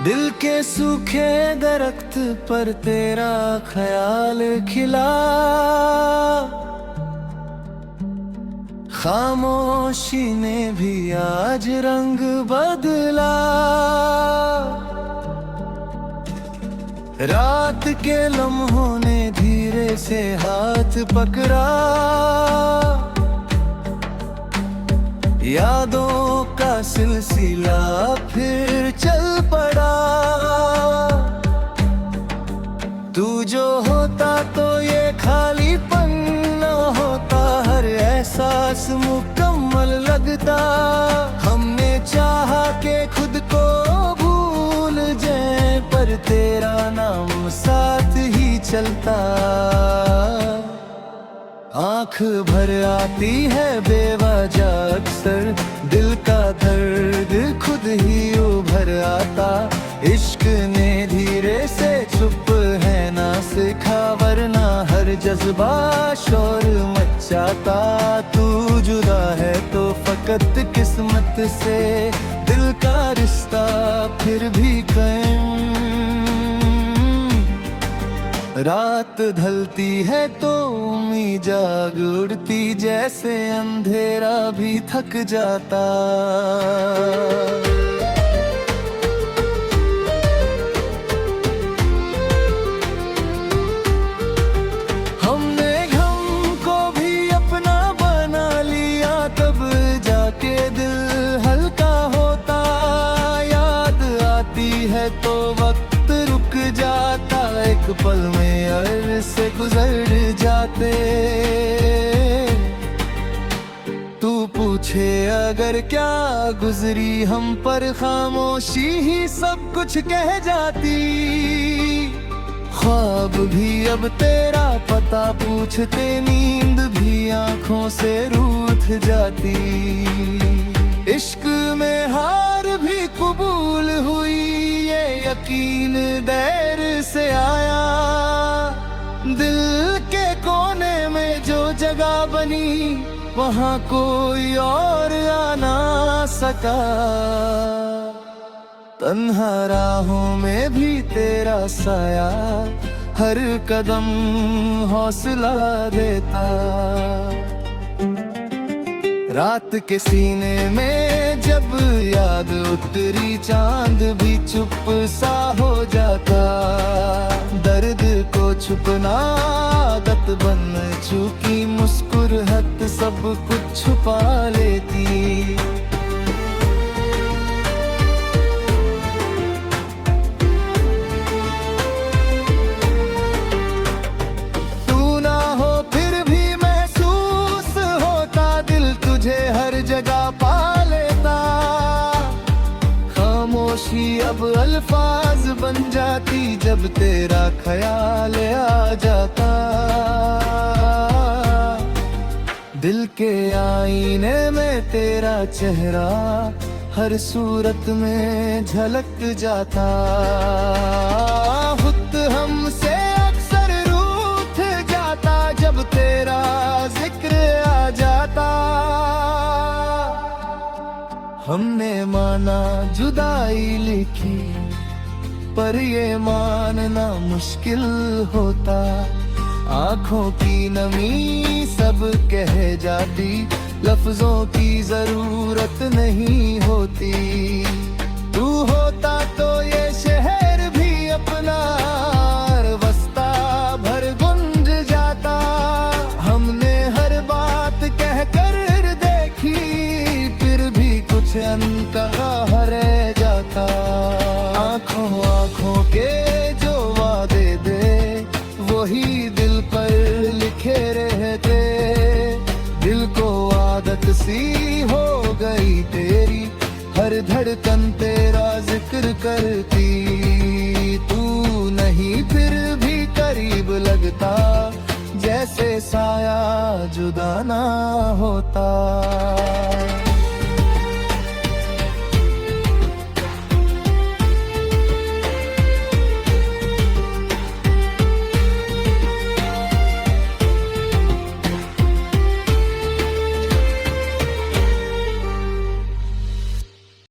दिल के सूखे दरख्त पर तेरा ख्याल खिला, खामोशी ने भी आज रंग बदला। रात के लम्हों ने धीरे से हाथ पकड़ा, यादों का सिलसिला फिर चल पड़ा। तू जो होता तो ये खालीपन न होता, हर एहसास मुकम्मल लगता। हमने चाहा के खुद को भूल जाए, पर तेरा नाम साथ ही चलता। आँख भर आती है बेवजह अक्सर, दिल का दर्द खुद ही उभर आता। इश्क ने धीरे से चुप है ना सिखा, वरना हर जज्बा शोर मचाता। तू जुदा है तो फकत किस्मत से, दिल का रिश्ता फिर भी कायम। रात ढलती है तो उम्मीद जाग उड़ती, जैसे अंधेरा भी थक जाता। हमने गम को भी अपना बना लिया, तब जाके दिल हल्का होता। याद आती है तो वक्त रुक जाता, एक पल में अरसे गुजर जाते। तू पूछे अगर क्या गुजरी हम पर, खामोशी ही सब कुछ कह जाती। ख्वाब भी अब तेरा पता पूछते, नींद भी आंखों से रूठ जाती। इश्क में हार भी कबूल हुई, ये यकीन देर से आया। दिल के कोने में जो जगह बनी, वहाँ कोई और आ ना सका। तन्हा राहों में भी तेरा साया, हर कदम हौसला देता। रात के सीने में जब याद उतरी, चांद भी चुप सा हो जाता। दर्द को छुपना आदत बन चुकी, मुस्कुराहट सब कुछ छुपा लेती। तू ना हो फिर भी महसूस होता, दिल तुझे हर जगह पा लेता। खामोशी अब अल्फाज बन जाती, जब तेरा ख्याल आ जाता। दिल के आईने में तेरा चेहरा हर सूरत में झलक जाता। खुद हमसे अक्सर रूठ जाता, जब तेरा जिक्र आ जाता। हमने माना जुदाई लिखी, पर ये मानना मुश्किल होता। आँखों की नमी सब कह जाती, लफ्जों की जरूरत नहीं होती। तू होता तो ये शहर भी अपना वस्ता भर गुंज जाता। हमने हर बात कह कर देखी, फिर भी कुछ अनकहा रह जाता। आँखों आँखों के जो वादे दे, वही दिल पर लिखे रहते। दिल को आदत सी हो गई तेरी, हर धड़कन तेरा जिक्र करती। तू नहीं फिर भी करीब लगता, जैसे साया जुदा ना होता।